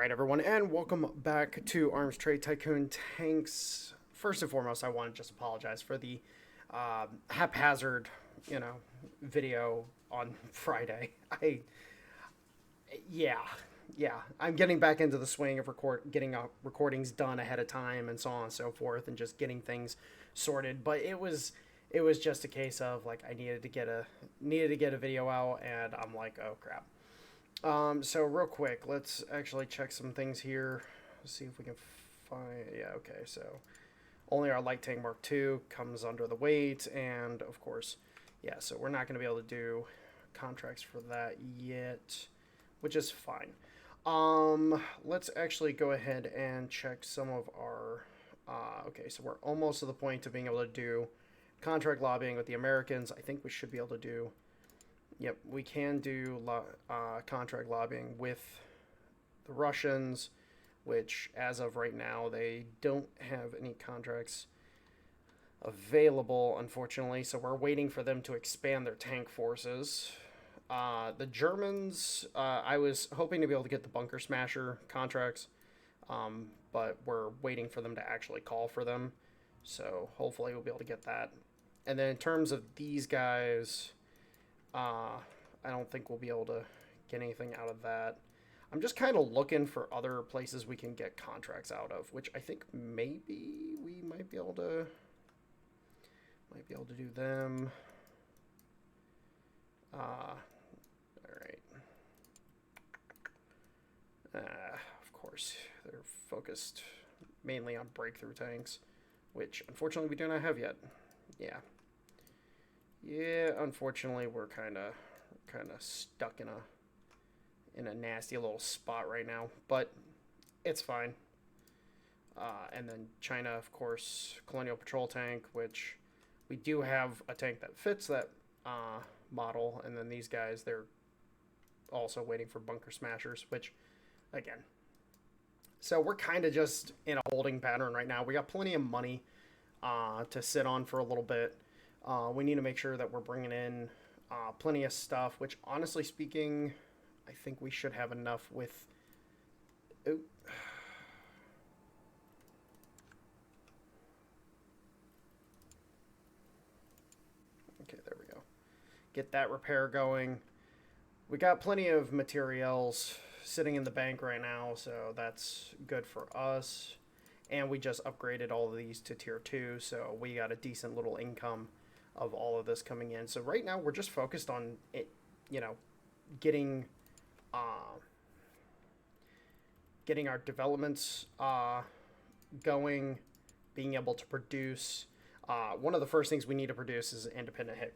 Alright, everyone, and welcome back to Arms Trade Tycoon Tanks. First and foremost, I want to just apologize for the haphazard, you know, video on Friday. Yeah, I'm getting back into the swing of getting recordings done ahead of time and so on and so forth, and just getting things sorted. But it was just a case of like I needed to get a video out, and I'm like, oh crap. So real quick, let's actually check some things here. Let's see if we can find, yeah, okay, so only our light tank Mark II comes under the weight, and of course, yeah, so we're not going to be able to do contracts for that yet, which is fine. Let's actually go ahead and check some of our, okay, so we're almost to the point of being able to do contract lobbying with the Americans. I think we should be able to do. Yep, we can do contract lobbying with the Russians, which as of right now, they don't have any contracts available, unfortunately. So we're waiting for them to expand their tank forces. The Germans, I was hoping to be able to get the bunker smasher contracts, but we're waiting for them to actually call for them. So hopefully we'll be able to get that. And then in terms of these guys, I don't think we'll be able to get anything out of that. I'm just kind of looking for other places we can get contracts out of, which I think maybe we might be able to do them. All right. Of course, they're focused mainly on breakthrough tanks, which unfortunately we do not have yet. Yeah, unfortunately we're kind of stuck in a nasty little spot right now, but it's fine. And then China, of course, Colonial Patrol Tank, which we do have a tank that fits that model, and then these guys, they're also waiting for bunker smashers, which, again, so we're kind of just in a holding pattern right now. We got plenty of money to sit on for a little bit. We need to make sure that we're bringing in plenty of stuff, which honestly speaking, I think we should have enough with. Oh. Okay, there we go. Get that repair going. We got plenty of materials sitting in the bank right now, so that's good for us. And we just upgraded all of these to tier 2, so we got a decent little income of all of this coming in. So right now we're just focused on it, getting our developments going, being able to produce. One of the first things we need to produce is an independent hit,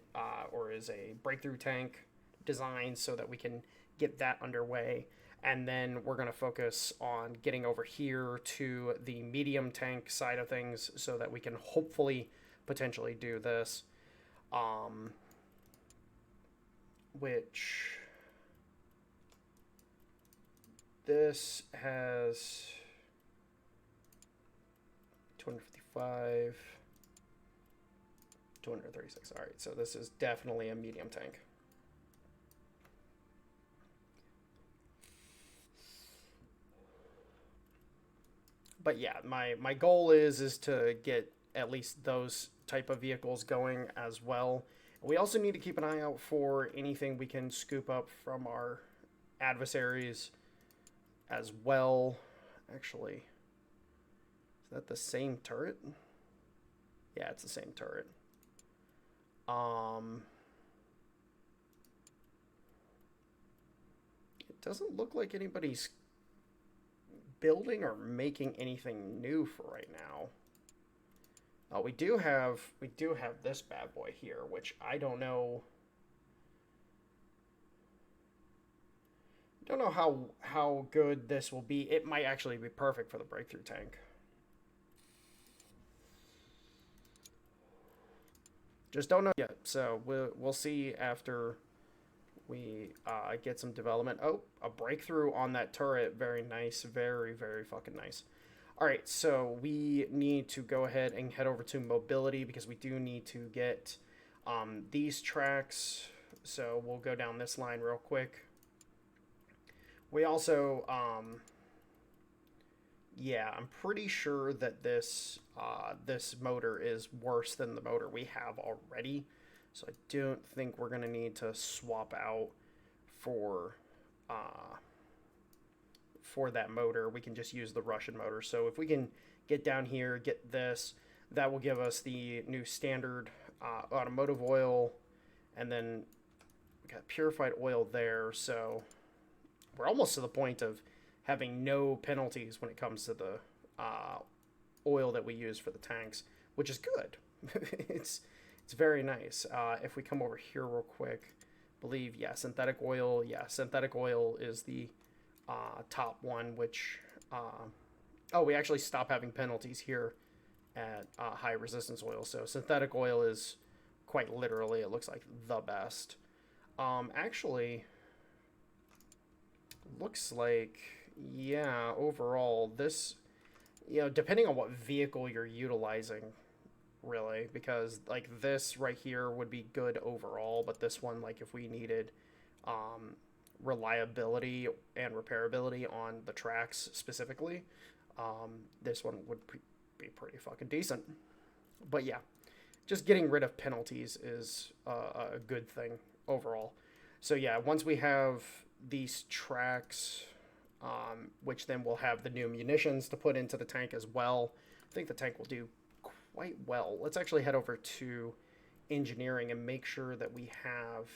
or is a breakthrough tank design, so that we can get that underway. And then we're going to focus on getting over here to the medium tank side of things, so that we can hopefully potentially do this. Which this has 255, 236. All right, so this is definitely a medium tank. But yeah, my goal is to get at least those type of vehicles going as well. We also need to keep an eye out for anything we can scoop up from our adversaries as well. Actually, is that the same turret? Yeah, it's the same turret. It doesn't look like anybody's building or making anything new for right now. We do have this bad boy here, which I don't know. Don't know how good this will be. It might actually be perfect for the breakthrough tank. Just don't know yet. So we'll see after we get some development. Oh, a breakthrough on that turret. Very nice. Very, very fucking nice. All right, so we need to go ahead and head over to mobility, because we do need to get these tracks. So we'll go down this line real quick. We also Yeah, I'm pretty sure that this motor is worse than the motor we have already. So I don't think we're gonna need to swap out for uh, for that motor. We can just use the Russian motor. So if we can get down here, get this, that will give us the new standard automotive oil, and then we got purified oil there. So we're almost to the point of having no penalties when it comes to the uh, oil that we use for the tanks, which is good. it's it's very nice. If we come over here real quick, believe yeah, synthetic oil. Yeah, synthetic oil is the top one. Which oh, we actually stop having penalties here at high resistance oil. So synthetic oil is quite literally, it looks like the best. Actually, looks like yeah. Overall, this depending on what vehicle you're utilizing, really, because like this right here would be good overall, but this one, like if we needed um, reliability and repairability on the tracks specifically, this one would be pretty fucking decent. But yeah, just getting rid of penalties is a good thing overall. So yeah, once we have these tracks, which then we'll have the new munitions to put into the tank as well. I think the tank will do quite well. Let's actually head over to engineering and make sure that we have.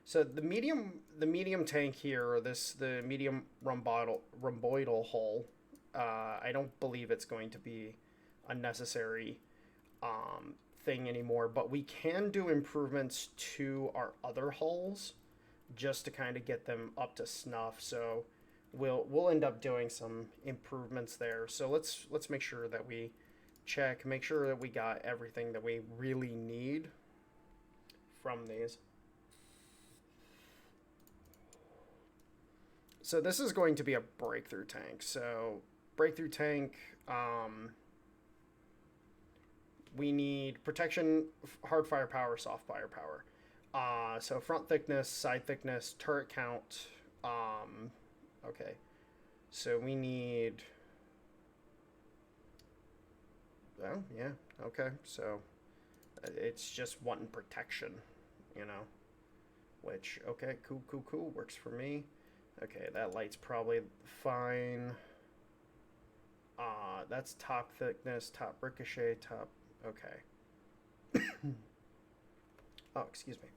So the medium tank here, the medium rhomboidal hull. I don't believe it's going to be a necessary thing anymore, but we can do improvements to our other hulls just to kind of get them up to snuff. So we'll end up doing some improvements there. So let's make sure that we make sure that we got everything that we really need from these. So this is going to be a breakthrough tank. So breakthrough tank, we need protection, hard firepower, soft firepower. So front thickness, side thickness, turret count. Okay. So we need. Oh yeah. Okay. So it's just wanting protection, you know. Which okay, cool, works for me. Okay, that light's probably fine. That's top thickness, top ricochet, top. Okay. Oh, excuse me.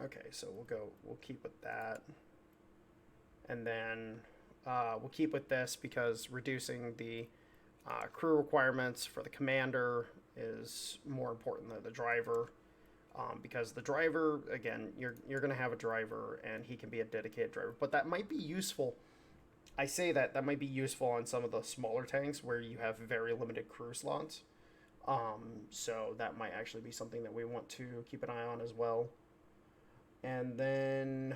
Okay, so we'll keep with that. And then we'll keep with this because reducing the crew requirements for the commander is more important than the driver. Because the driver, again, you're going to have a driver and he can be a dedicated driver. But that might be useful. I say that might be useful on some of the smaller tanks where you have very limited crew slots. So that might actually be something that we want to keep an eye on as well. And then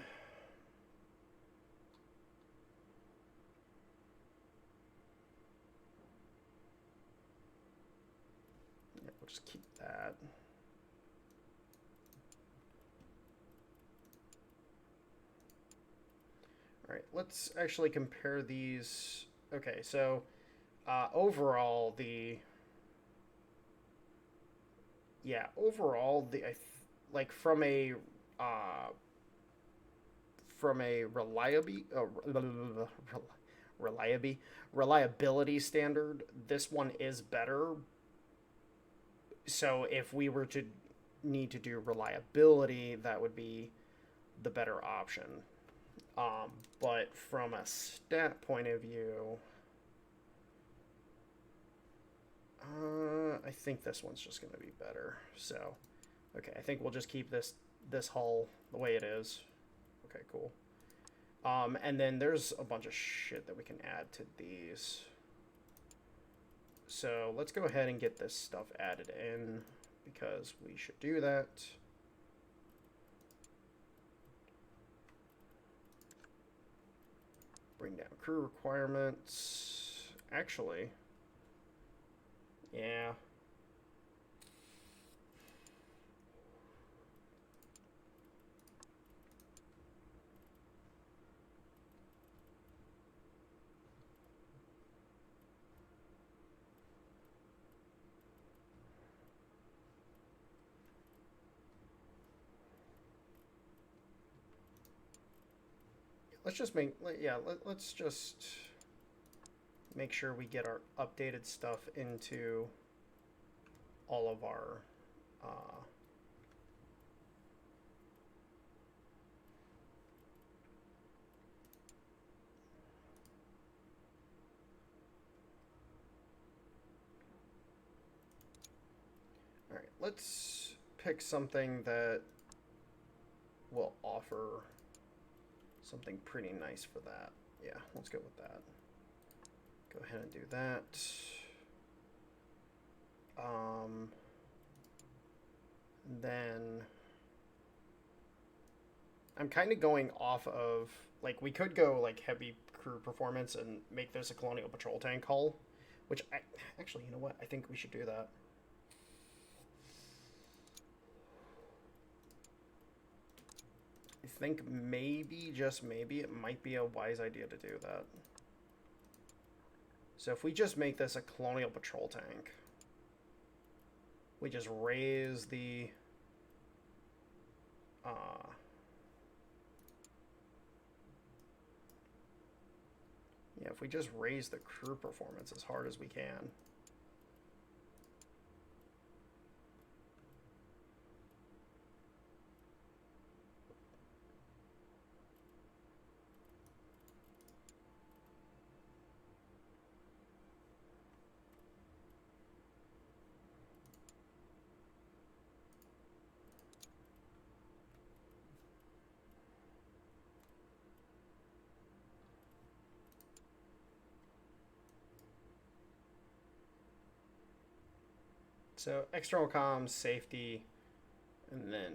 yeah, we'll just keep that. All right, let's actually compare these. Okay, so overall like uh, from a reliability standard, this one is better. So if we were to need to do reliability, that would be the better option. But from a stat point of view, I think this one's just going to be better. So, okay, I think we'll just keep this hull the way it is. Okay, cool. And then there's a bunch of shit that we can add to these. So let's go ahead and get this stuff added in because we should do that. Bring down crew requirements. Actually, yeah. let's just make, yeah, let's just make sure we get our updated stuff into all of our all right, let's pick something that will offer something pretty nice for that. Yeah, let's go with that. Go ahead and do that. Then I'm kind of going off of, like, we could go like heavy crew performance and make this a Colonial Patrol tank hull, which actually, you know what? I think we should do that. I think maybe, just maybe, it might be a wise idea to do that. So if we just make this a Colonial Patrol tank, we just raise the yeah, if we just raise the crew performance as hard as we can. So external comms, safety, and then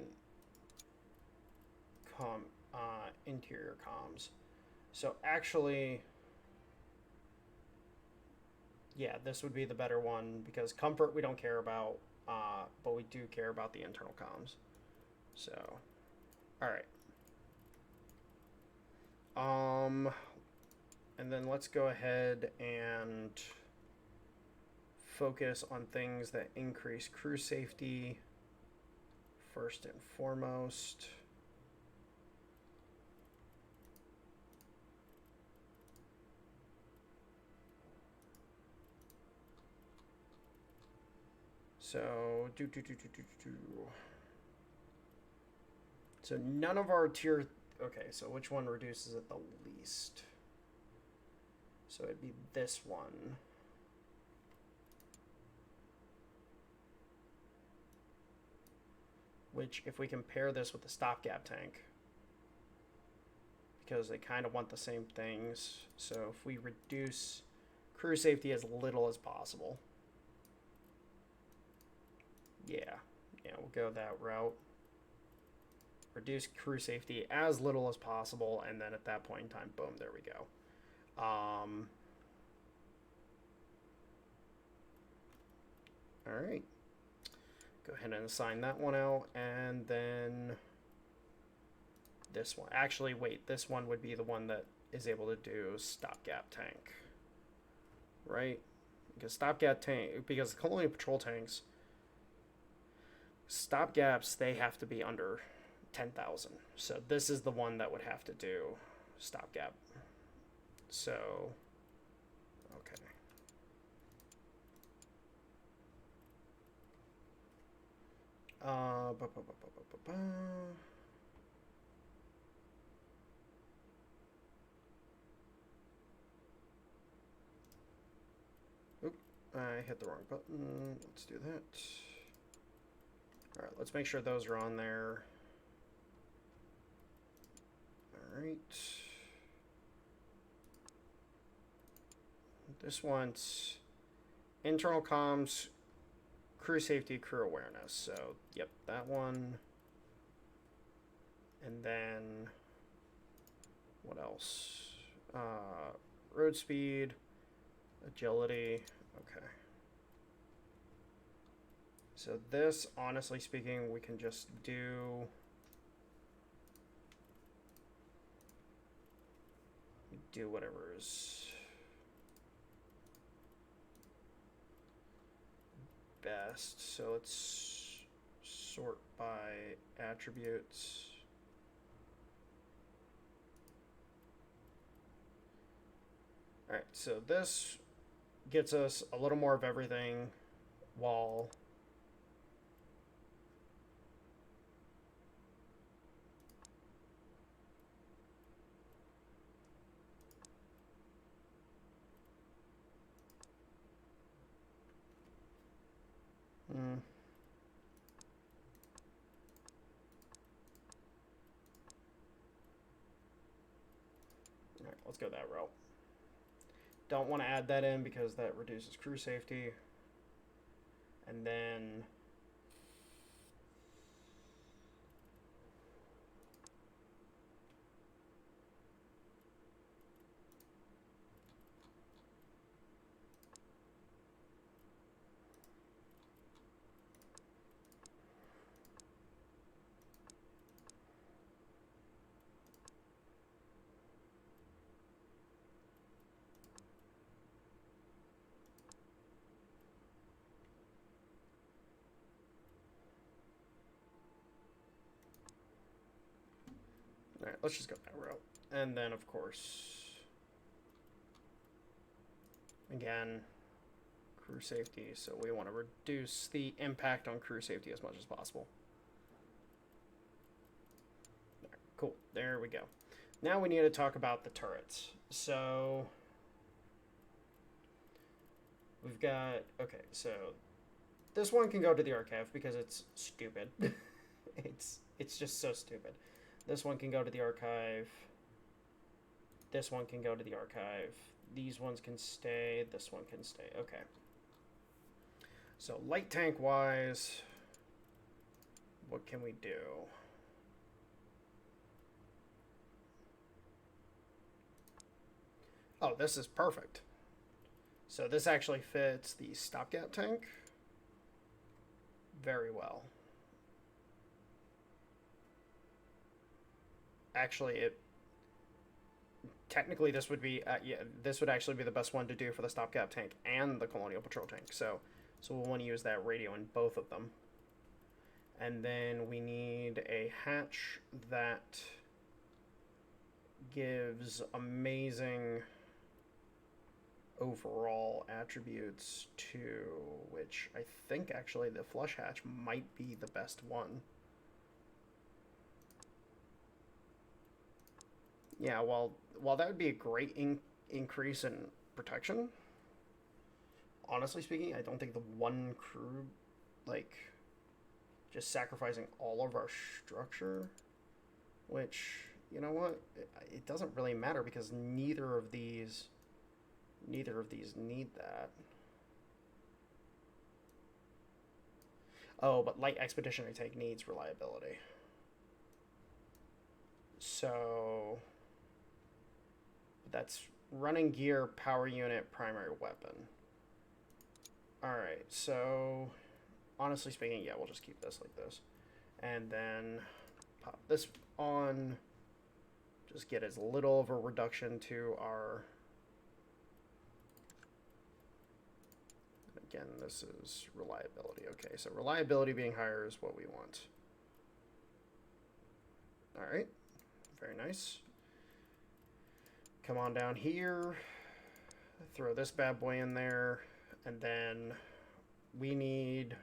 interior comms. So actually, yeah, this would be the better one because comfort we don't care about, but we do care about the internal comms. So, all right. And then let's go ahead and focus on things that increase crew safety first and foremost. So so none of our tier, okay, so which one reduces it the least? So it'd be this one. Which, if we compare this with the stopgap tank, because they kind of want the same things, so if we reduce crew safety as little as possible, yeah, we'll go that route. Reduce crew safety as little as possible, and then at that point in time, boom, there we go. All right. Go ahead and assign that one out, and then this one. Actually, wait, this one would be the one that is able to do stopgap tank, right? Because stopgap tank, because the Colonial Patrol tanks, stopgaps, they have to be under 10,000. So this is the one that would have to do stopgap. So, okay. Oop, I hit the wrong button. Let's do that. All right, let's make sure those are on there. All right. This one's internal comms, crew safety, crew awareness. So, yep, that one. And then, what else? Road speed, agility. Okay. So this, honestly speaking, we can just do whatever is best. So let's sort by attributes. All right, so this gets us a little more of everything while hmm. All right, let's go that route. Don't want to add that in because that reduces crew safety. And then all right, let's just go that route. And then, of course, again, crew safety. So we want to reduce the impact on crew safety as much as possible. Right, cool. There we go. Now we need to talk about the turrets. So we've got, okay, so this one can go to the archive because it's stupid. it's just so stupid. This one can go to the archive. This one can go to the archive. These ones can stay. This one can stay. Okay. So light tank wise, what can we do? Oh, this is perfect. So this actually fits the stopgap tank very well. Actually, it technically this would be yeah, this would actually be the best one to do for the stopgap tank and the colonial patrol tank. So we'll want to use that radio in both of them. And then we need a hatch that gives amazing overall attributes to, which I think actually the flush hatch might be the best one. Yeah, while that would be a great increase in protection, honestly speaking, I don't think the one crew, like, just sacrificing all of our structure, which, you know what, it doesn't really matter because neither of these need that. Oh, but light expeditionary tank needs reliability. So that's running gear, power unit, primary weapon. All right, so honestly speaking, yeah, we'll just keep this like this. And then pop this on. Just get as little of a reduction to our... Again, this is reliability. Okay, so reliability being higher is what we want. All right, very nice. Come on down here. Throw this bad boy in there. And then we need...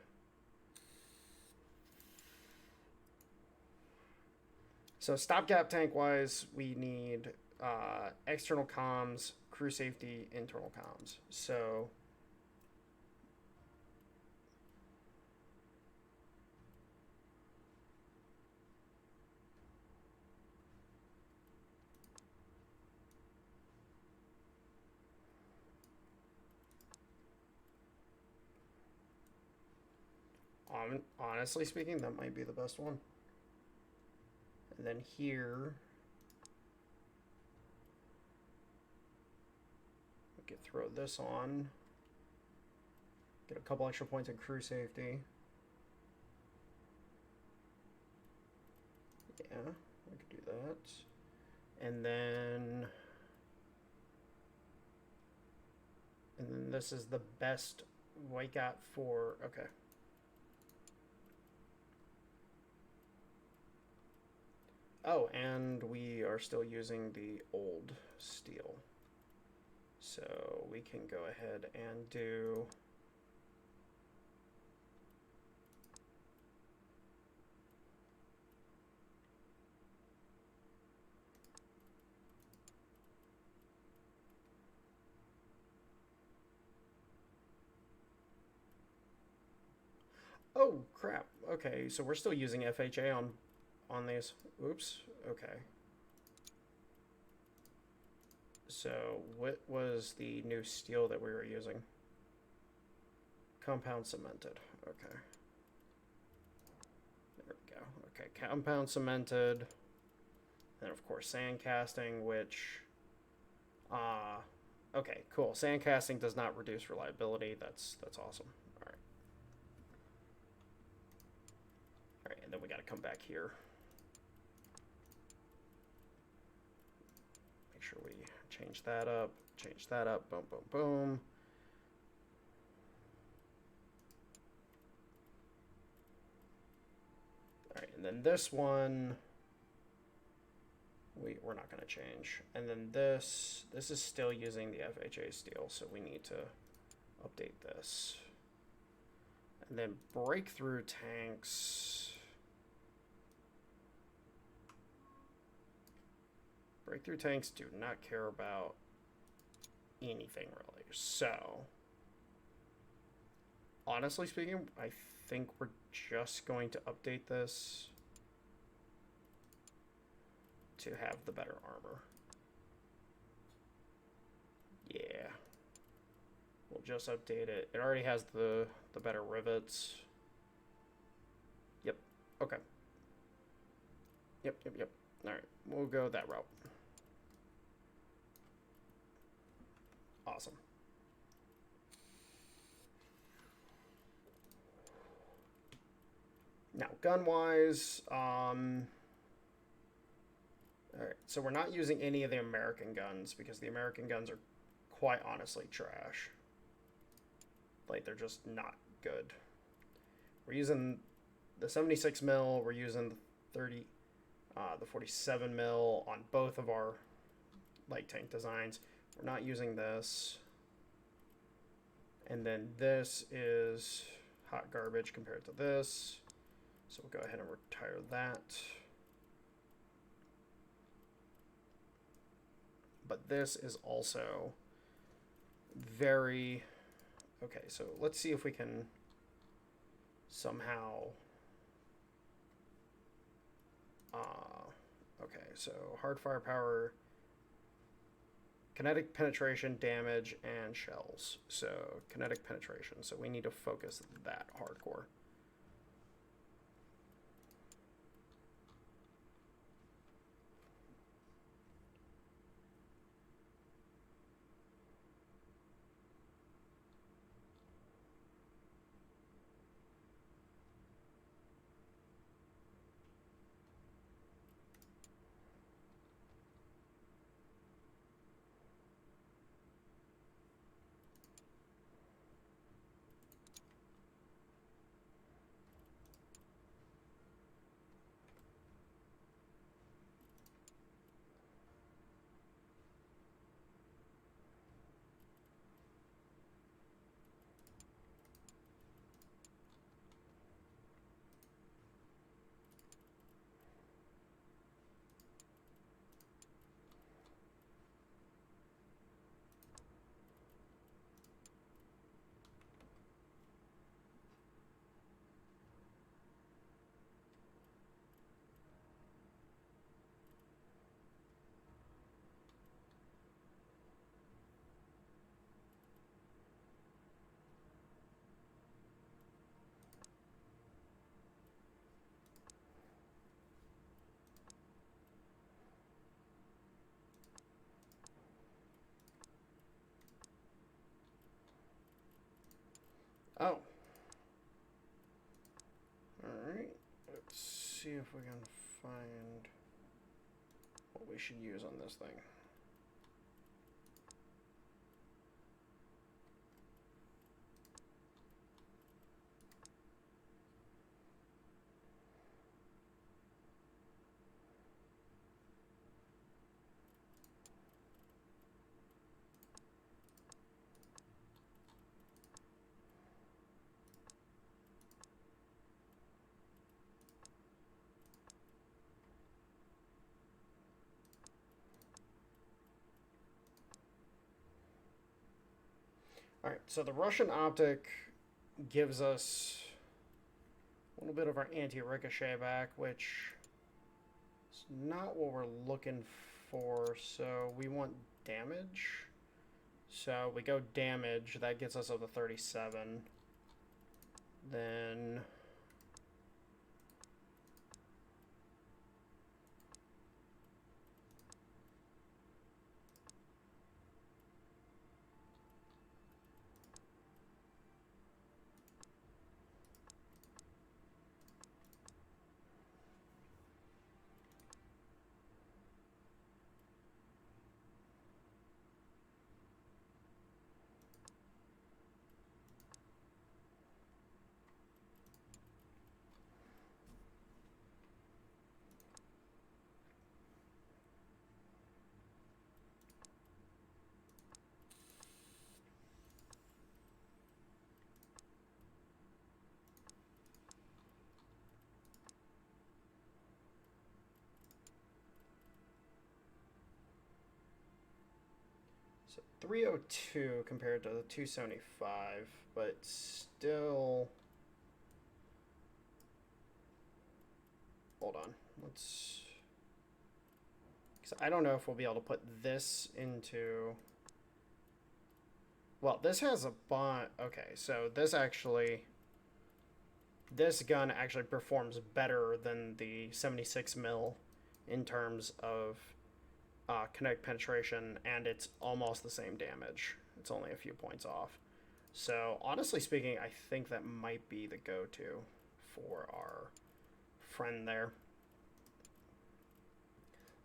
So stopgap tank wise, we need external comms, crew safety, internal comms. So honestly speaking, that might be the best one. And then here, we could throw this on. Get a couple extra points in crew safety. Yeah, we could do that. And then this is the best we got for, okay. Oh, and we are still using the old steel. So we can go ahead and do oh crap. Okay, so we're still using FHA on these. Oops. Okay. So what was the new steel that we were using? Compound cemented. Okay. There we go. Okay, compound cemented. And of course sand casting, which okay, cool. Sand casting does not reduce reliability. That's awesome. All right. All right, and then we got to come back here. Make sure we change that up. Change that up. Boom, boom, boom. All right, and then this one we're not going to change. And then this is still using the FHA steel, so we need to update this. And then breakthrough tanks. Breakthrough tanks do not care about anything really. So, honestly speaking, I think we're just going to update this to have the better armor. Yeah. We'll just update it. It already has the better rivets. Yep. Okay. Yep. All right. We'll go that route. Awesome. Now, gun-wise, all right, so we're not using any of the American guns because the American guns are quite honestly trash. Like, they're just not good. We're using the 76 mil, we're using the 47 mil on both of our light tank designs. We're not using this. And then this is hot garbage compared to this. So we'll go ahead and retire that. But this is also very... Okay, so let's see if we can somehow... okay, so hard firepower, kinetic penetration, damage, and shells. So kinetic penetration. So we need to focus that hardcore. Oh. Alright. Let's see if we can find what we should use on this thing. Alright, so the Russian optic gives us a little bit of our anti-ricochet back, which is not what we're looking for. So we want damage. So we go damage, that gets us up to 37. Then so 302 compared to the 275, but still. Hold on. Let's. Because I don't know if we'll be able to put this into. Well, this has a bond. Okay, so this actually. This gun actually performs better than the 76 mil in terms of kinetic penetration, and it's almost the same damage. It's only a few points off. So honestly speaking, I think that might be the go-to for our friend there.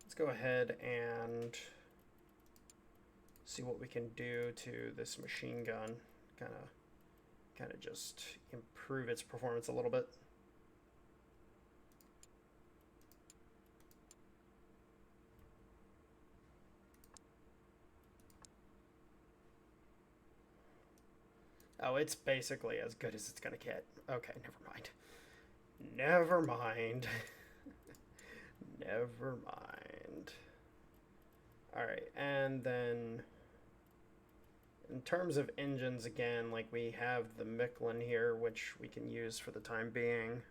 Let's go ahead and see what we can do to this machine gun. Kind of just improve its performance a little bit. Oh, it's basically as good as it's gonna get. Okay, never mind. Never mind. Never mind. Alright, and then in terms of engines, again, like we have the Michelin here, which we can use for the time being.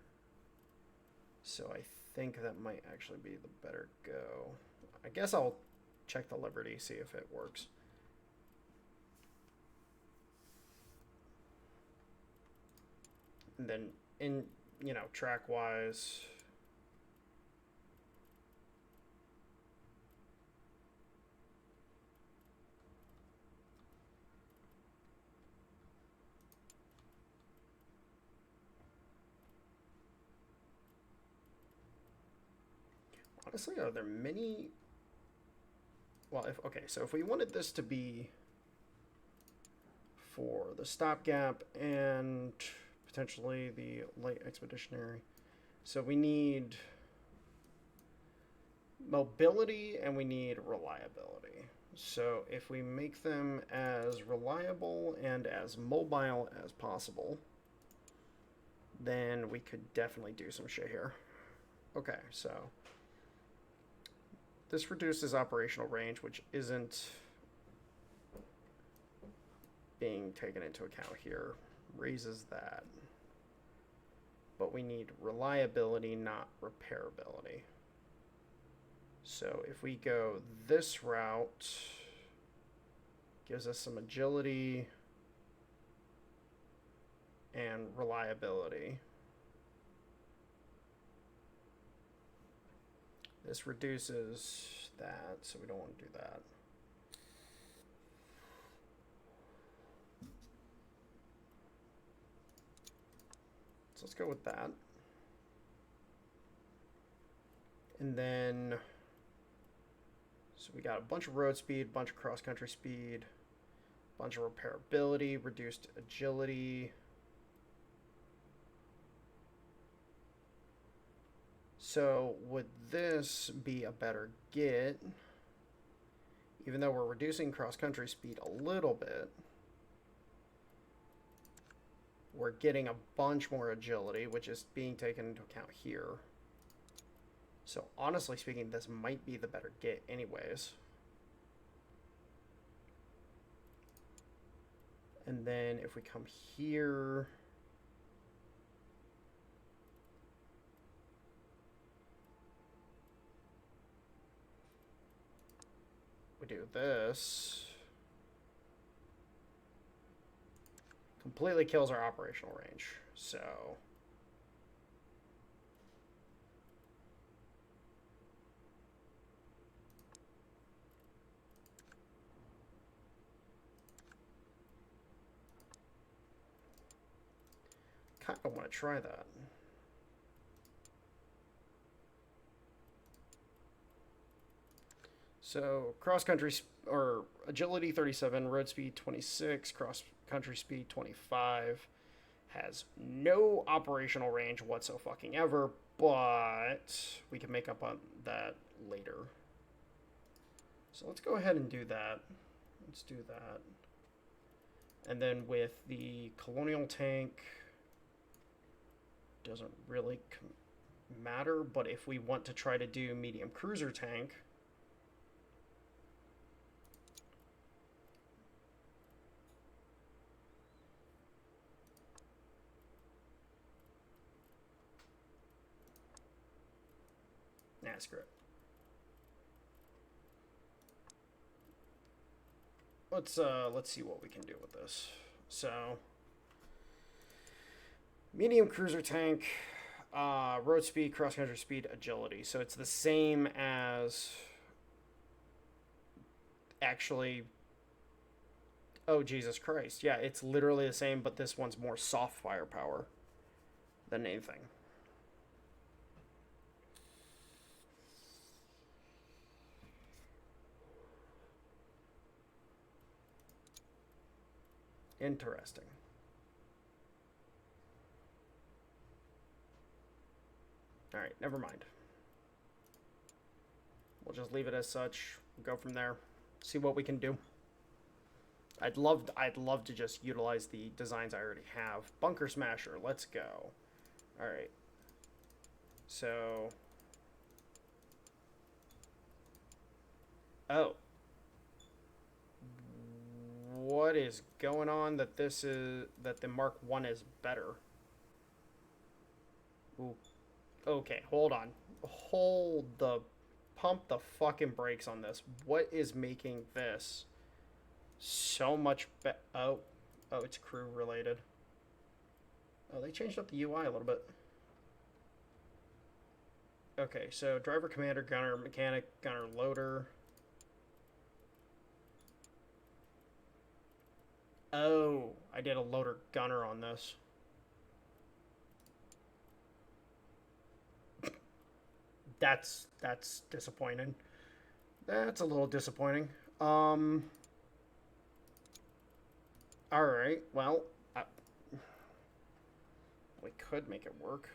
So I think that might actually be the better go. I guess I'll check the Liberty, see if it works. And then in, you know, track wise, honestly, are there many? Well, so if we wanted this to be for the stopgap and potentially the light expeditionary, so we need mobility and we need reliability. So if we make them as reliable and as mobile as possible, then we could definitely do some shit here. Okay, so this reduces operational range, which isn't being taken into account here. Raises that. But we need reliability, not repairability. So if we go this route, gives us some agility and reliability. This reduces that, so we don't want to do that. So let's go with that. And then, so we got a bunch of road speed, bunch of cross-country speed, bunch of repairability, reduced agility. So would this be a better get? Even though we're reducing cross-country speed a little bit, we're getting a bunch more agility, which is being taken into account here. So honestly speaking, this might be the better get anyways. And then if we come here, we do this, completely kills our operational range. So kind of want to try that. So cross-country or agility 37, road speed 26, cross-country speed 25, has no operational range whatsoever, but we can make up on that later. So let's go ahead and do that. Let's do that. And then with the colonial tank, doesn't really matter, but if we want to try to do medium cruiser tank, nah, screw it. Let's see what we can do with this. So medium cruiser tank, road speed, cross country speed, agility. So it's the same as actually. Oh Jesus Christ! Yeah, it's literally the same, but this one's more soft firepower than anything. Interesting. All right, never mind. We'll just leave it as such. Go from there. See what we can do. I'd love to just utilize the designs I already have. Bunker Smasher, let's go. All right. So, oh, what is going on? That the Mark 1 is better. Ooh. Okay, hold on. Pump the fucking brakes on this. What is making this so much better? Oh, it's crew related. Oh, they changed up the UI a little bit. Okay, so driver, commander, gunner, mechanic, gunner, loader. Oh, I did a loader gunner on this. That's disappointing. That's a little disappointing. All right. Well, we could make it work.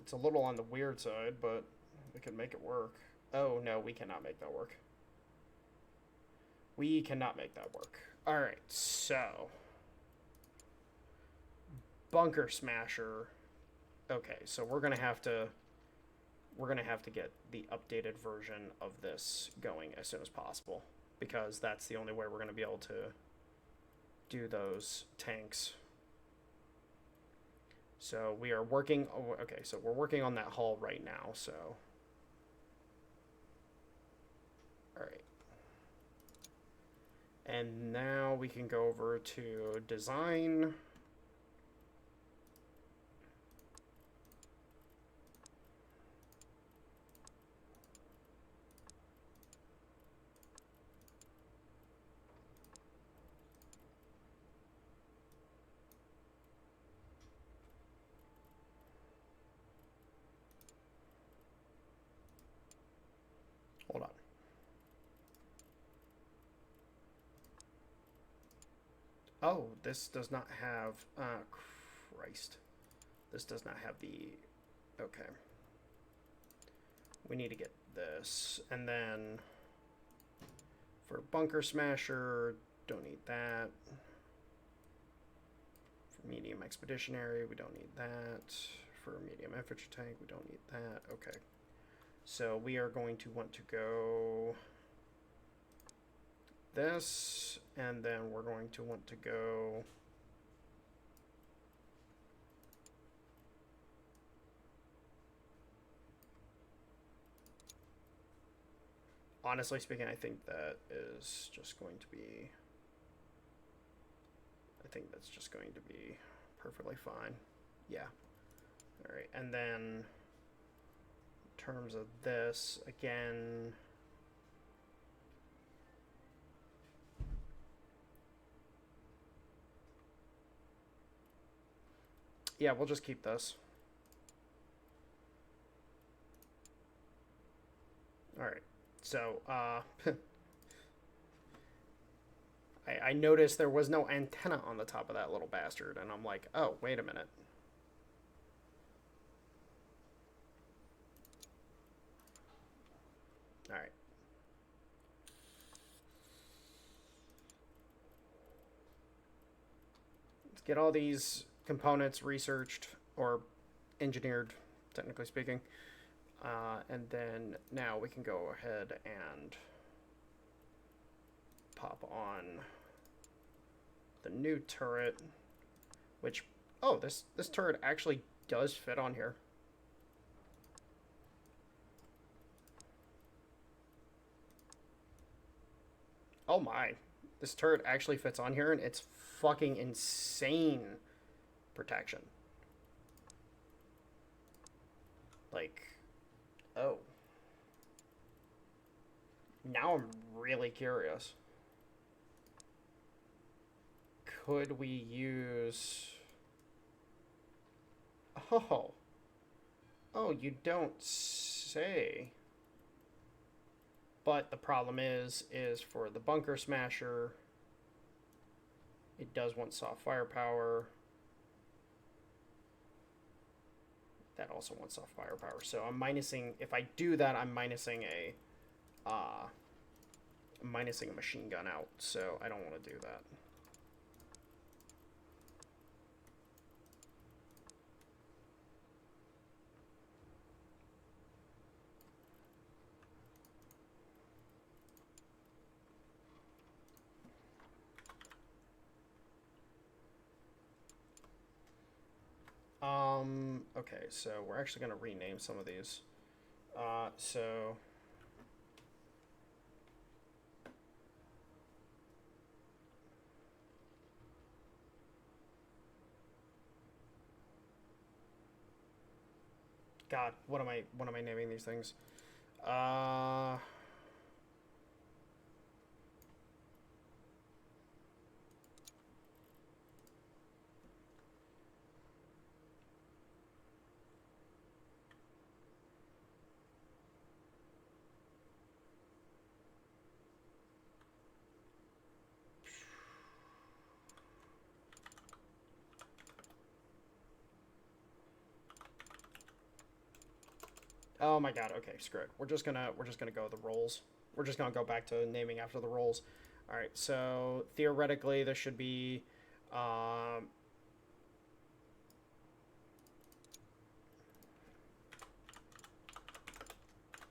It's a little on the weird side, but we could make it work. Oh no, we cannot make that work. We cannot make that work. All right, so Bunker Smasher. Okay, so we're gonna have to get the updated version of this going as soon as possible, because that's the only way we're gonna be able to do those tanks. So we are working. Okay, so we're working on that hull right now. So, all right. And now we can go over to design. Hold on. Oh, this does not have, Christ. This does not have the, okay. We need to get this. And then for Bunker Smasher, don't need that. For Medium Expeditionary, we don't need that. For Medium Infantry Tank, we don't need that. Okay. So we are going to want to go this, and then we're going to want to go honestly speaking, I think that is just going to be, I think that's just going to be perfectly fine. Yeah. All right, and then in terms of this, again, yeah, we'll just keep this. All right, so I noticed there was no antenna on the top of that little bastard, and I'm like, oh, wait a minute. All right. Let's get all these components researched or engineered, technically speaking. And then now we can go ahead and pop on the new turret, which, oh, this turret actually does fit on here. Oh my, this turret actually fits on here, and it's fucking insane protection. Like, oh. Now I'm really curious. Could we use... Oh. Oh, you don't say. But the problem is for the bunker smasher, it does want soft firepower. That also wants soft firepower. So I'm minusing, if I do that, I'm minusing a machine gun out. So I don't want to do that. Okay, so we're actually going to rename some of these. So... God, what am I naming these things? Oh my god, okay, screw it. We're just gonna go with the roles. We're just gonna go back to naming after the roles. Alright, so theoretically this should be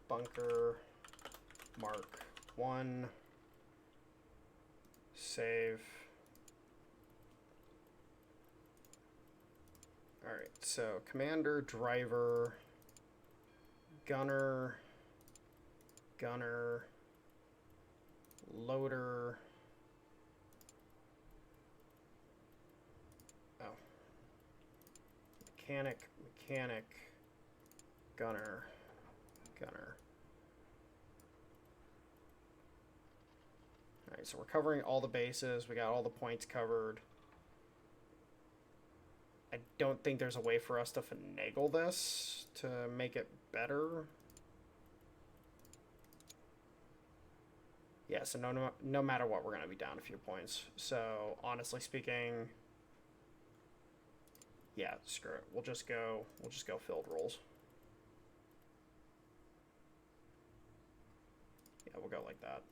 bunker mark 1 save. Alright, so commander, driver, gunner, loader. Oh. Mechanic, gunner. Alright, so we're covering all the bases. We got all the points covered. I don't think there's a way for us to finagle this to make it better. Yeah, so no matter what, we're going to be down a few points. So, honestly speaking, yeah, screw it. We'll just go filled rolls. Yeah, we'll go like that.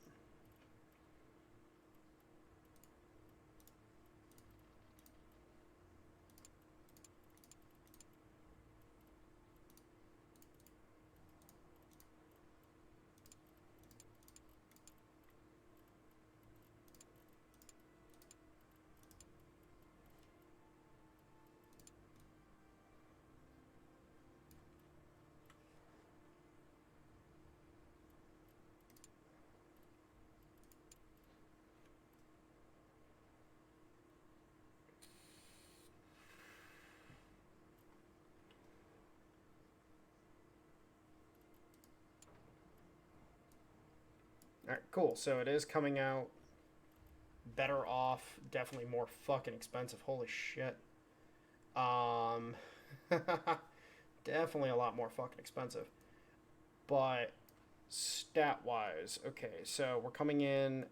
Alright, cool. So it is coming out better off. Definitely more fucking expensive. Holy shit. Um, definitely a lot more fucking expensive. But stat-wise, okay, so we're coming in...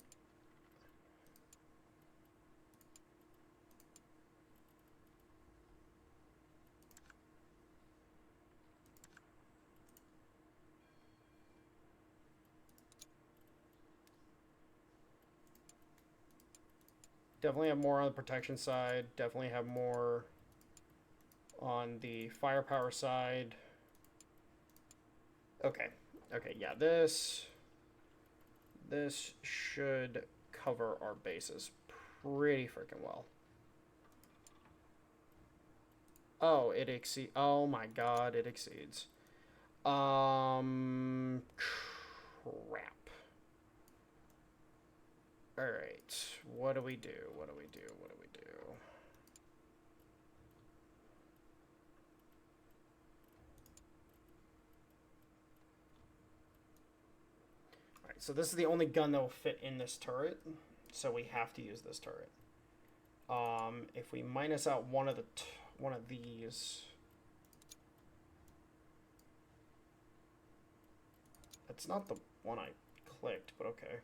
Definitely have more on the protection side. Definitely have more on the firepower side. Okay. Okay, yeah, this should cover our bases pretty freaking well. Oh, it exceeds. Oh my god, it exceeds. Crap. Alright, what do we do? What do we do? What do we do? Alright, so this is the only gun that will fit in this turret, so we have to use this turret. If we minus out one of these, it's not the one I clicked, but okay.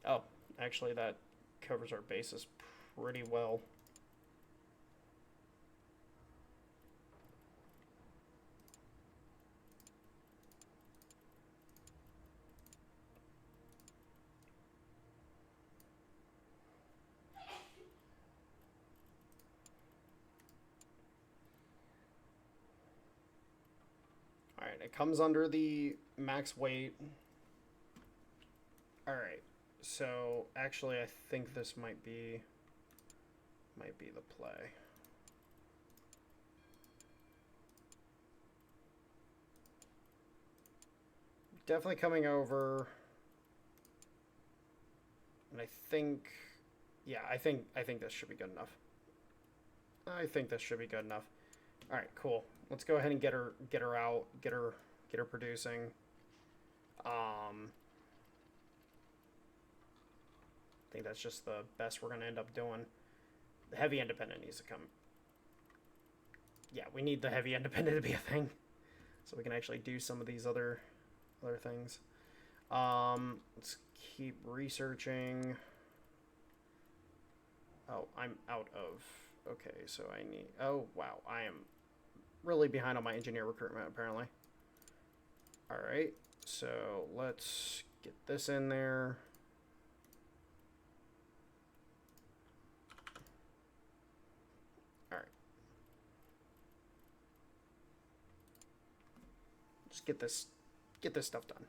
Oh, actually that covers our bases pretty well. Alright, it comes under the max weight. Alright, so actually I think this might be the play. Definitely coming over. And I think, yeah, I think this should be good enough. I think this should be good enough. All right, cool. Let's go ahead and get her out, get her producing. I think that's just the best we're gonna end up doing. The heavy independent needs to come. Yeah, we need the heavy independent to be a thing, so we can actually do some of these other things. Let's keep researching. Oh, I'm out of. Okay, so I need. Oh wow, I am really behind on my engineer recruitment apparently. All right, so let's get this in there. All right, just get this stuff done.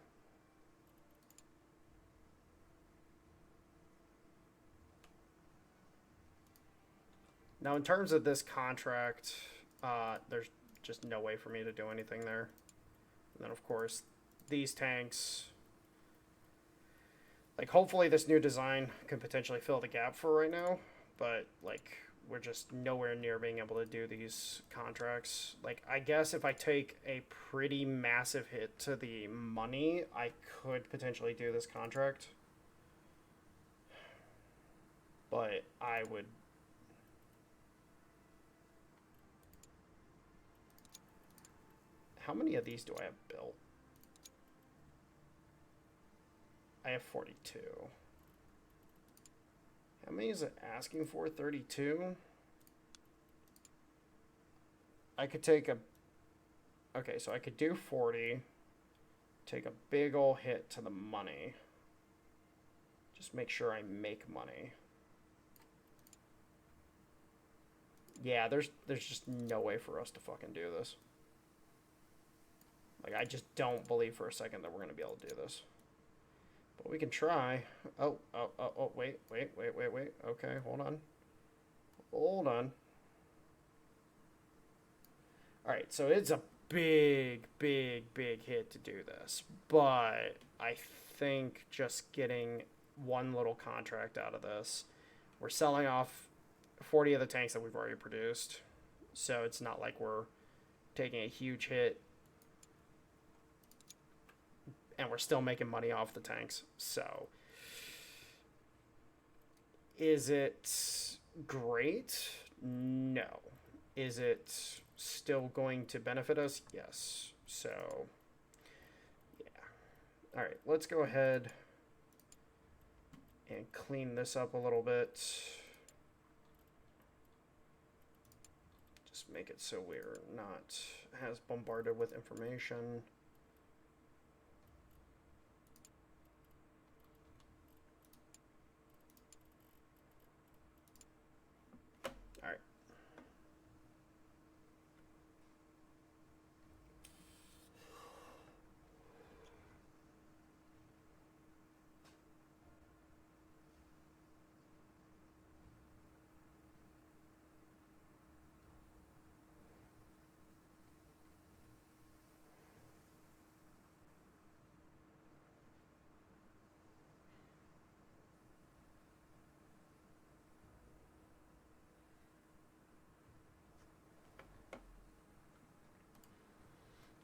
Now, in terms of this contract, there's just no way for me to do anything there. And then, of course, these tanks. Like, hopefully this new design can potentially fill the gap for right now. But, like, we're just nowhere near being able to do these contracts. Like, I guess if I take a pretty massive hit to the money, I could potentially do this contract. But I would... How many of these do I have built? I have 42. How many is it asking for? 32? I could take a... Okay, so I could do 40. Take a big ol' hit to the money. Just make sure I make money. Yeah, there's just no way for us to fucking do this. Like, I just don't believe for a second that we're going to be able to do this. But we can try. Oh, wait. Okay, hold on. Hold on. Alright, so it's a big, big, big hit to do this. But I think just getting one little contract out of this, we're selling off 40 of the tanks that we've already produced. So it's not like we're taking a huge hit and we're still making money off the tanks. So is it great? No. Is it still going to benefit us? Yes. So yeah. All right, let's go ahead and clean this up a little bit. Just make it so we're not as bombarded with information. All right.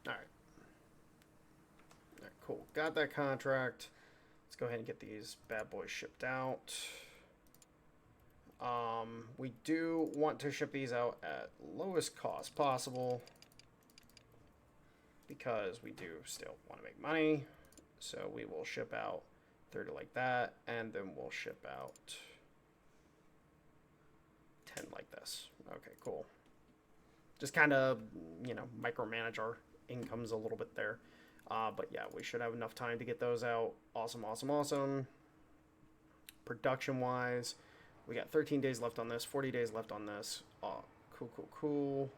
All right. All right, cool. Got that contract. Let's go ahead and get these bad boys shipped out. We do want to ship these out at lowest cost possible because we do still want to make money. So we will ship out 30 like that, and then we'll ship out 10 like this. Okay, cool. Just kind of, you know, micromanage our incomes a little bit there. But yeah, we should have enough time to get those out. Awesome, awesome, awesome. Production-wise, we got 13 days left on this, 40 days left on this. Oh, cool, cool, cool.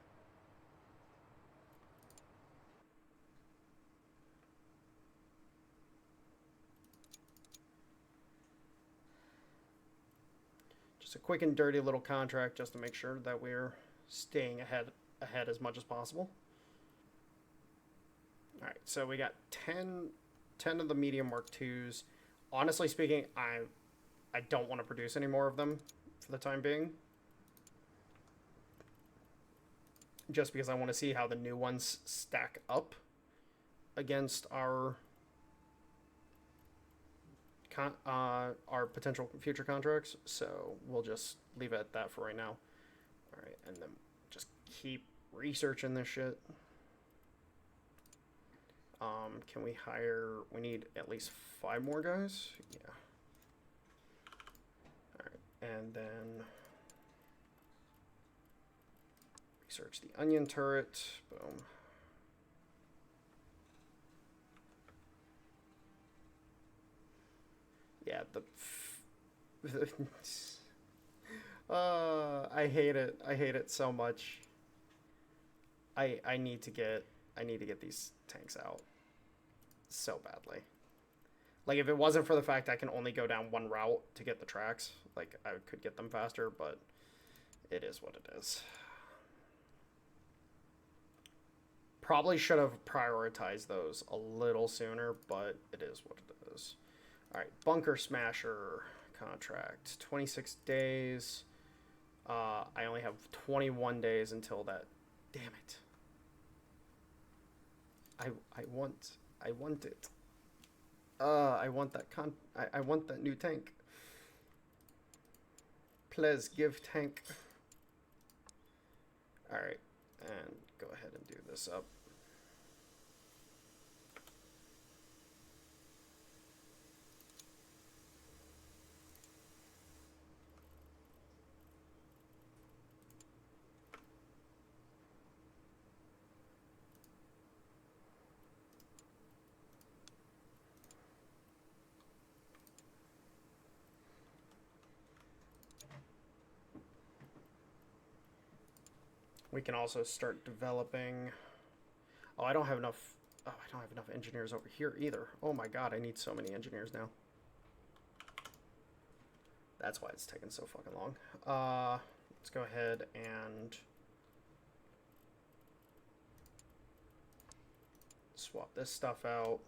Just a quick and dirty little contract just to make sure that we're staying ahead as much as possible. All right, so we got 10 of the medium Mark IIs. Honestly speaking, I don't want to produce any more of them for the time being. Just because I want to see how the new ones stack up against our potential future contracts. So we'll just leave it at that for right now. All right, and then just keep researching this shit. Can we hire? We need at least 5 more guys. Yeah. All right, and then research the onion turret. Boom. Yeah, I hate it. I hate it so much. I need to get these tanks out so badly. Like, if it wasn't for the fact I can only go down one route to get the tracks, like, I could get them faster, but it is what it is. Probably should have prioritized those a little sooner, but it is what it is. All right, Bunker Smasher contract, 26 days. I only have 21 days until that. Damn it. I want it. I want that I want that new tank. Please give tank. All right, and go ahead and do this up. We can also start developing. Oh, I don't have enough. Oh, I don't have enough engineers over here either. Oh my god, I need so many engineers now. That's why it's taking so fucking long. Let's go ahead and swap this stuff out.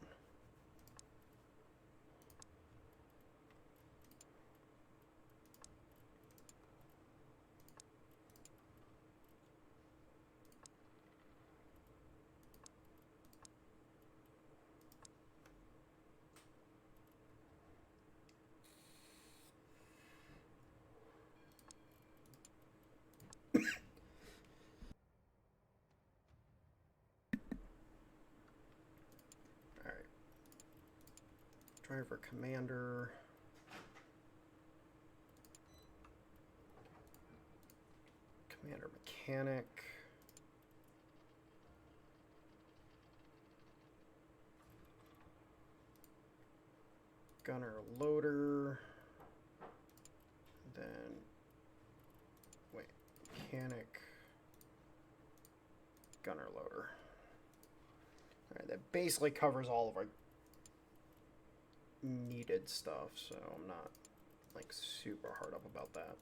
Driver commander. Commander mechanic. Gunner loader. Then, wait, mechanic. Gunner loader. Alright, that basically covers all of our needed stuff, so I'm not like super hard up about that.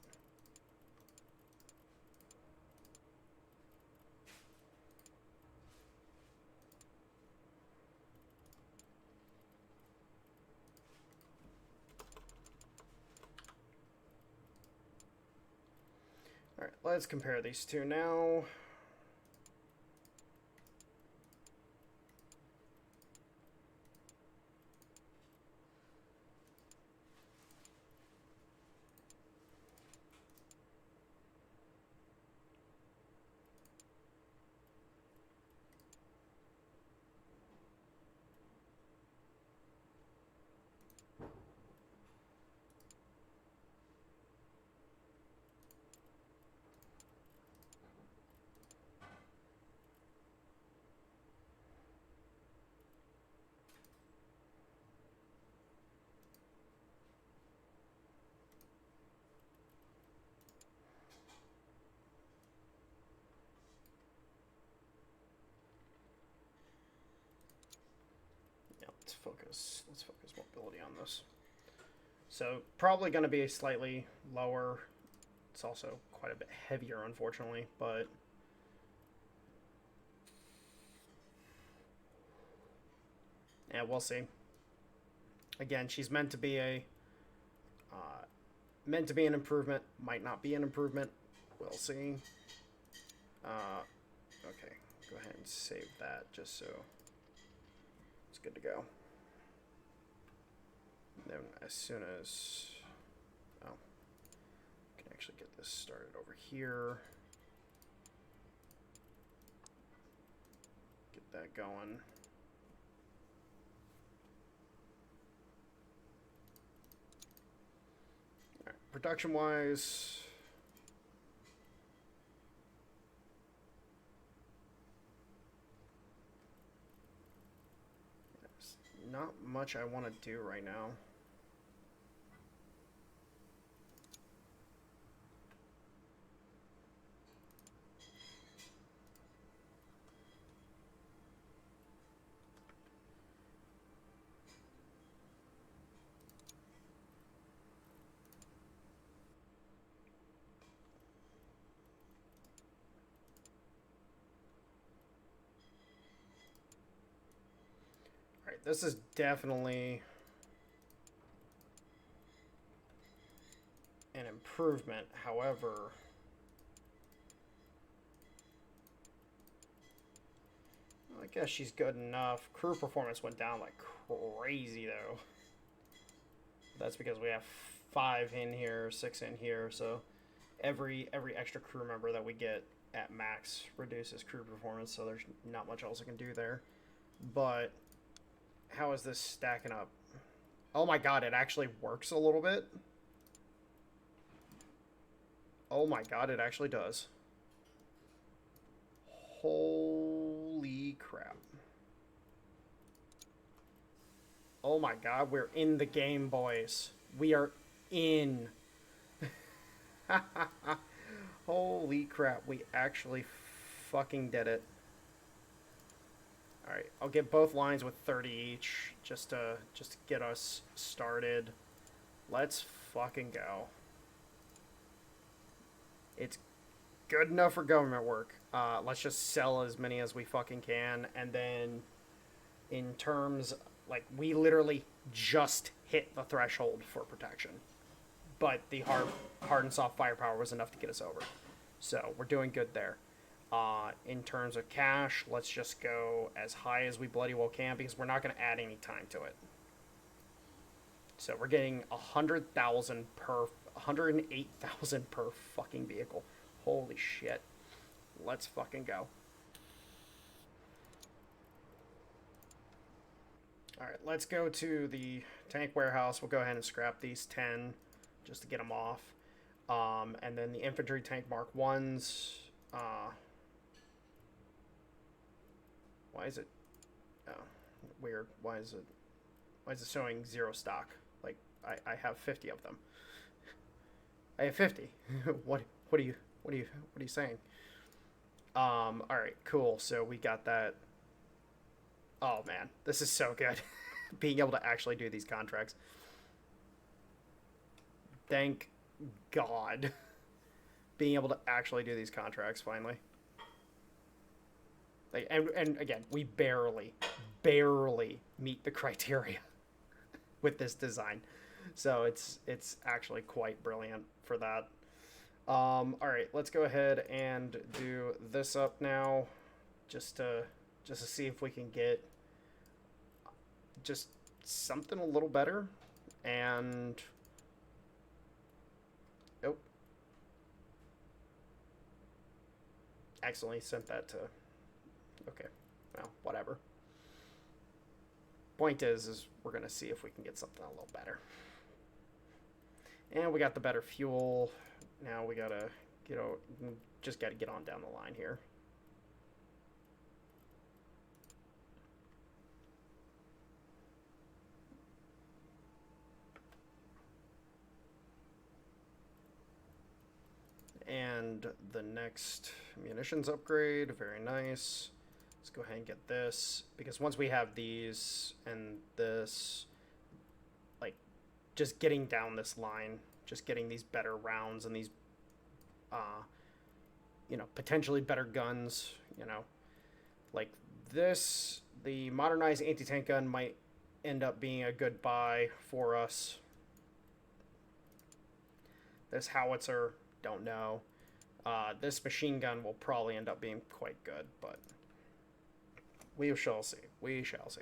All right, let's compare these two now. Let's focus mobility on this. So probably going to be slightly lower. It's also quite a bit heavier, unfortunately, but yeah, we'll see. Again, she's meant to be an improvement. Might not be an improvement. We'll see. Okay, go ahead and save that just so it's good to go. Then as soon as, oh, I can actually get this started over here. Get that going. All right, production-wise, there's not much I want to do right now. Alright, this is definitely an improvement. However, I guess she's good enough. Crew performance went down like crazy, though. That's because we have 5 in here, 6 in here, so every extra crew member that we get at max reduces crew performance, so there's not much else I can do there. But how is this stacking up? Oh my god, it actually works a little bit. Oh my god, it actually does. Holy crap. Oh my god, we're in the game, boys. We are in. Holy crap, we actually fucking did it. Alright, I'll get both lines with 30 each, just to get us started. Let's fucking go. It's good enough for government work. Let's just sell as many as we fucking can, and then in terms, like, we literally just hit the threshold for protection. But the hard and soft firepower was enough to get us over. So we're doing good there. In terms of cash, let's just go as high as we bloody well can because we're not going to add any time to it. So we're getting 108,000 per fucking vehicle. Holy shit. Let's fucking go. Alright, let's go to the tank warehouse. We'll go ahead and scrap these 10 just to get them off. And then the infantry tank Mark 1s. Why is it... Oh, weird. Why is it showing 0 stock? Like, I have 50 of them. I have 50. What are you saying? Alright, cool. So we got that. Oh man, this is so good. Being able to actually do these contracts. Thank God. Being able to actually do these contracts finally. Like, and again, we barely meet the criteria with this design. So it's actually quite brilliant for that. All right, let's go ahead and do this up now, just to see if we can get just something a little better. And oh, accidentally sent that to. Okay, well, whatever. Point is we're gonna see if we can get something a little better. And we got the better fuel. Now we gotta just gotta get on down the line here. And the next munitions upgrade, very nice. Let's go ahead and get this, because once we have these and this, like, just getting down this line, just getting these better rounds and these, potentially better guns, like this, the modernized anti-tank gun might end up being a good buy for us. This howitzer, don't know. This machine gun will probably end up being quite good, but we shall see. We shall see.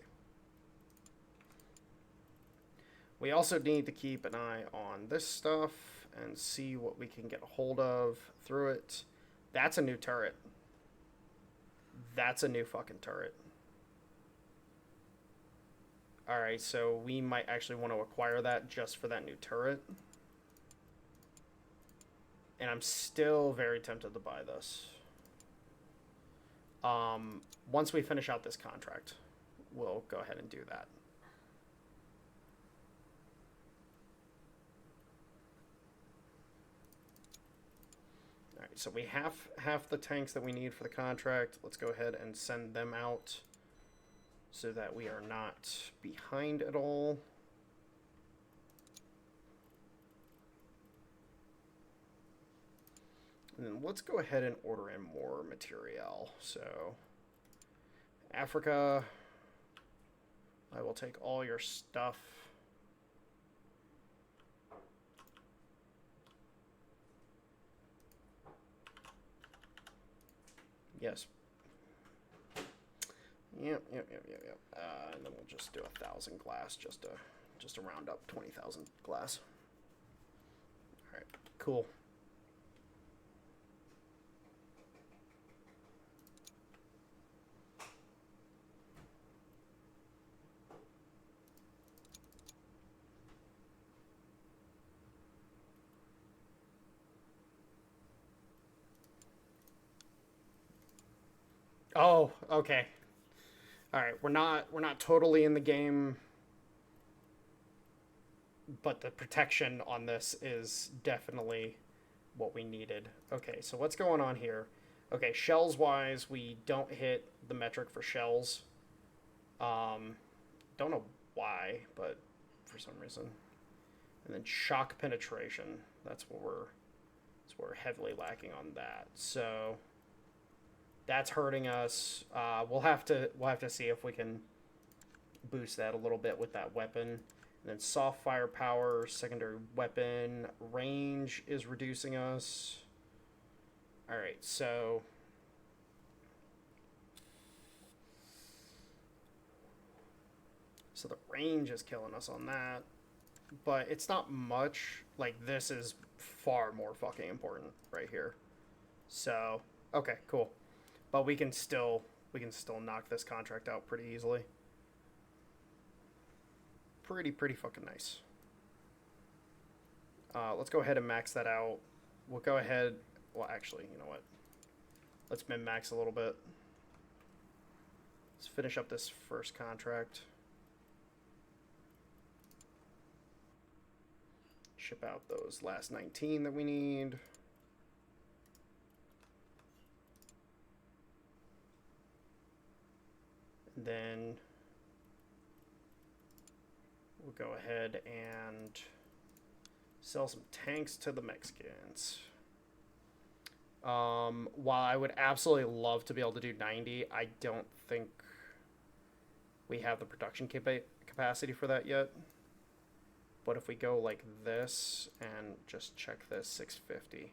We also need to keep an eye on this stuff and see what we can get a hold of through it. That's a new turret. That's a new fucking turret. Alright, so we might actually want to acquire that just for that new turret. And I'm still very tempted to buy this. Once we finish out this contract, we'll go ahead and do that. All right, so we have half the tanks that we need for the contract. Let's go ahead and send them out so that we are not behind at all. And then let's go ahead and order in more material. So, Africa, I will take all your stuff. Yes. Yep. And then we'll just do 1,000 glass just to round up 20,000 glass. All right, cool. Oh, okay. All right, we're not totally in the game, but the protection on this is definitely what we needed. Okay, so what's going on here? Okay, shells wise, we don't hit the metric for shells. Don't know why, but for some reason. And then shock penetration. That's what we're heavily lacking on that. So that's hurting us. We'll have to see if we can boost that a little bit with that weapon. And then soft firepower, secondary weapon, range is reducing us. Alright, so the range is killing us on that. But it's not much. Like, this is far more fucking important right here. So, okay, cool. But we can still knock this contract out pretty easily. Pretty fucking nice. Let's go ahead and max that out. We'll go ahead... Well, actually, you know what? Let's min-max a little bit. Let's finish up this first contract. Ship out those last 19 that we need. And then we'll go ahead and sell some tanks to the Mexicans. While I would absolutely love to be able to do 90, I don't think we have the production capacity for that yet. But if we go like this and just check this, 650.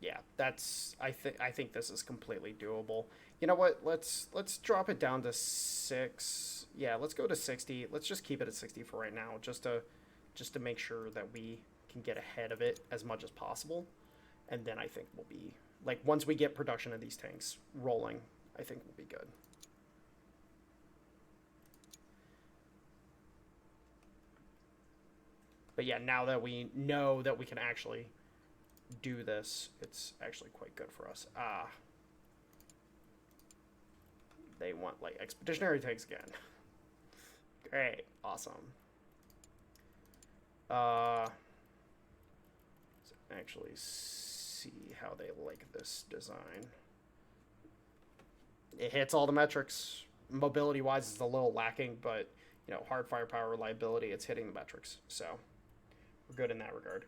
Yeah, that's I think this is completely doable. You know what? Let's drop it down to 6. Yeah, let's go to 60. Let's just keep it at 60 for right now, just to make sure that we can get ahead of it as much as possible. And then I think we'll be like, once we get production of these tanks rolling, I think we'll be good. But yeah, now that we know that we can actually do this, it's actually quite good for us. They want like expeditionary tanks again. Great, awesome. Let's actually see how they like this design. It hits all the metrics. Mobility wise, it's a little lacking, but you know, hard firepower, reliability, it's hitting the metrics. So we're good in that regard.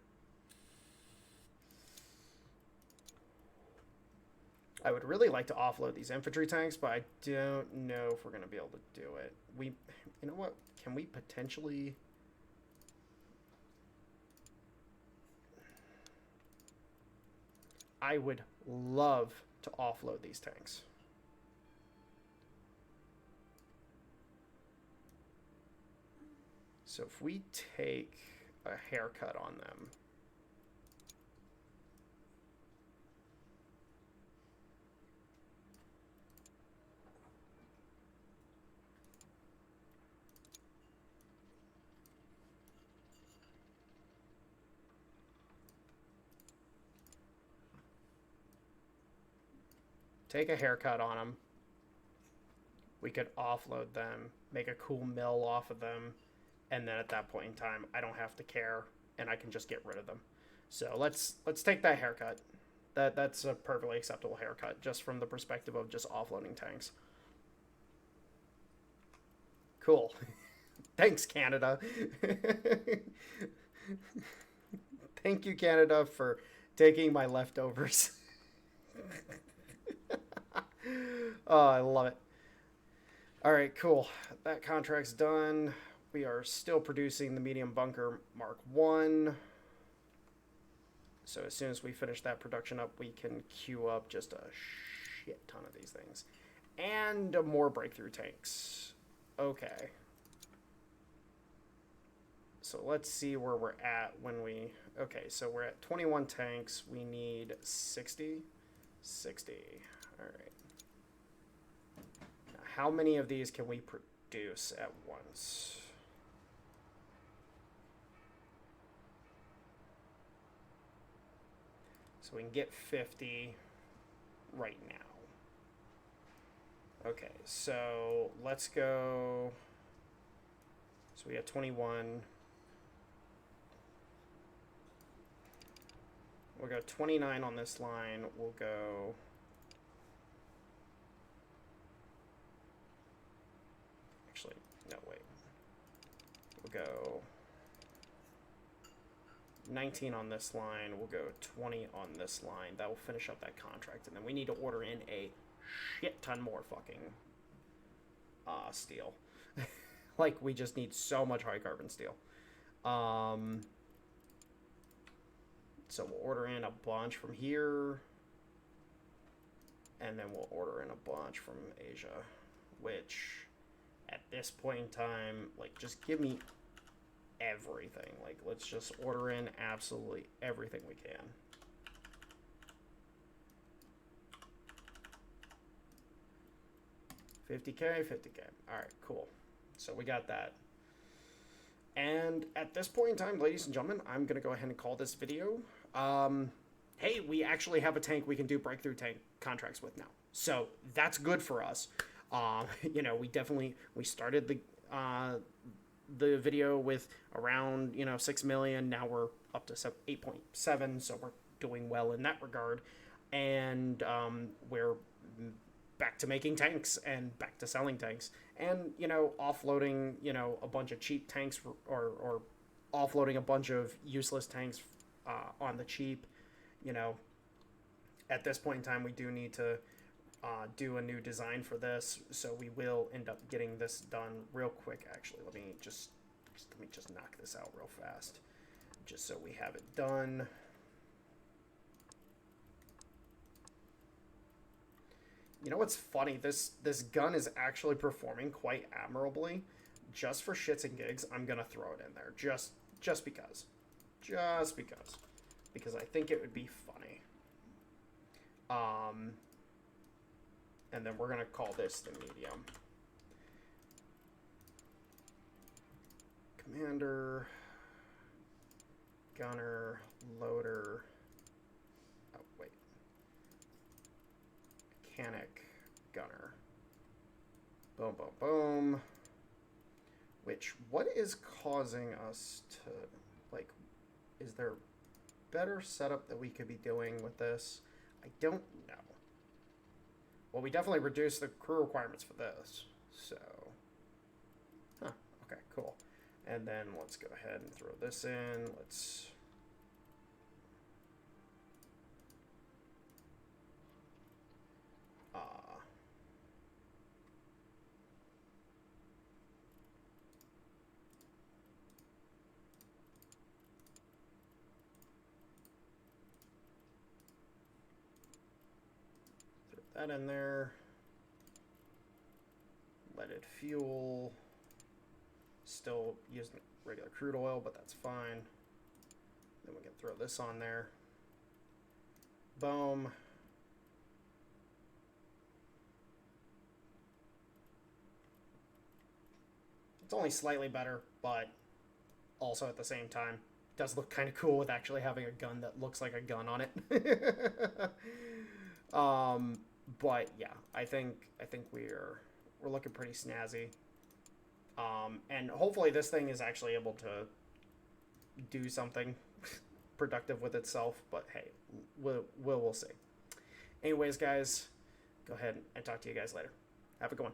I would really like to offload these infantry tanks, but I don't know if we're going to be able to do it. You know what? Can we potentially... I would love to offload these tanks. So if we take a haircut on them... Take a haircut on them. We could offload them, make a cool mill off of them, and then at that point in time, I don't have to care, and I can just get rid of them. So let's take that haircut. That's a perfectly acceptable haircut, just from the perspective of just offloading tanks. Cool. Thanks, Canada. Thank you, Canada, for taking my leftovers. Oh, I love it. All right, cool. That contract's done. We are still producing the medium bunker Mark 1. So as soon as we finish that production up, we can queue up just a shit ton of these things. And more breakthrough tanks. Okay. So let's see where we're at when we... Okay, so we're at 21 tanks. We need 60. 60. All right. Now, how many of these can we produce at once? So we can get 50 right now. Okay, so let's go... So we have 21. We'll go 29 on this line. We'll go... Actually, no, wait. We'll go 19 on this line. We'll go 20 on this line. That will finish up that contract. And then we need to order in a shit ton more fucking steel. Like, we just need so much high carbon steel. So we'll order in a bunch from here, and then we'll order in a bunch from Asia, which at this point in time, like, just give me everything. Like, let's just order in absolutely everything we can. $50K, $50K. All right, cool. So we got that. And at this point in time, ladies and gentlemen, I'm going to go ahead and call this video. Hey, we actually have a tank we can do breakthrough tank contracts with now. So that's good for us. You know, we started the video with around, 6 million. Now we're up to 8.7. So we're doing well in that regard. And we're back to making tanks and back to selling tanks, and offloading a bunch of cheap tanks, or offloading a bunch of useless tanks on the cheap. At this point in time, we do need to do a new design for this, so we will end up getting this done real quick. Actually, let me just knock this out real fast, just so we have it done. You know what's funny? This gun is actually performing quite admirably. Just for shits and gigs, I'm gonna throw it in there. Just because. Because I think it would be funny. And then we're gonna call this the medium. Commander, gunner, loader. Oh, wait. Mechanic, gunner. Boom, boom, boom. What is causing us to, like, is there better setup that we could be doing with this? I don't know. Well, we definitely reduced the crew requirements for this, so. Okay, cool. And then let's go ahead and throw this in. Let's. That in there. Leaded fuel. Still using regular crude oil, but that's fine. Then we can throw this on there. Boom. It's only slightly better, but also at the same time, it does look kind of cool with actually having a gun that looks like a gun on it. But yeah, I think we're looking pretty snazzy. And hopefully this thing is actually able to do something productive with itself, but hey, we'll see. Anyways, guys, go ahead and talk to you guys later. Have a good one.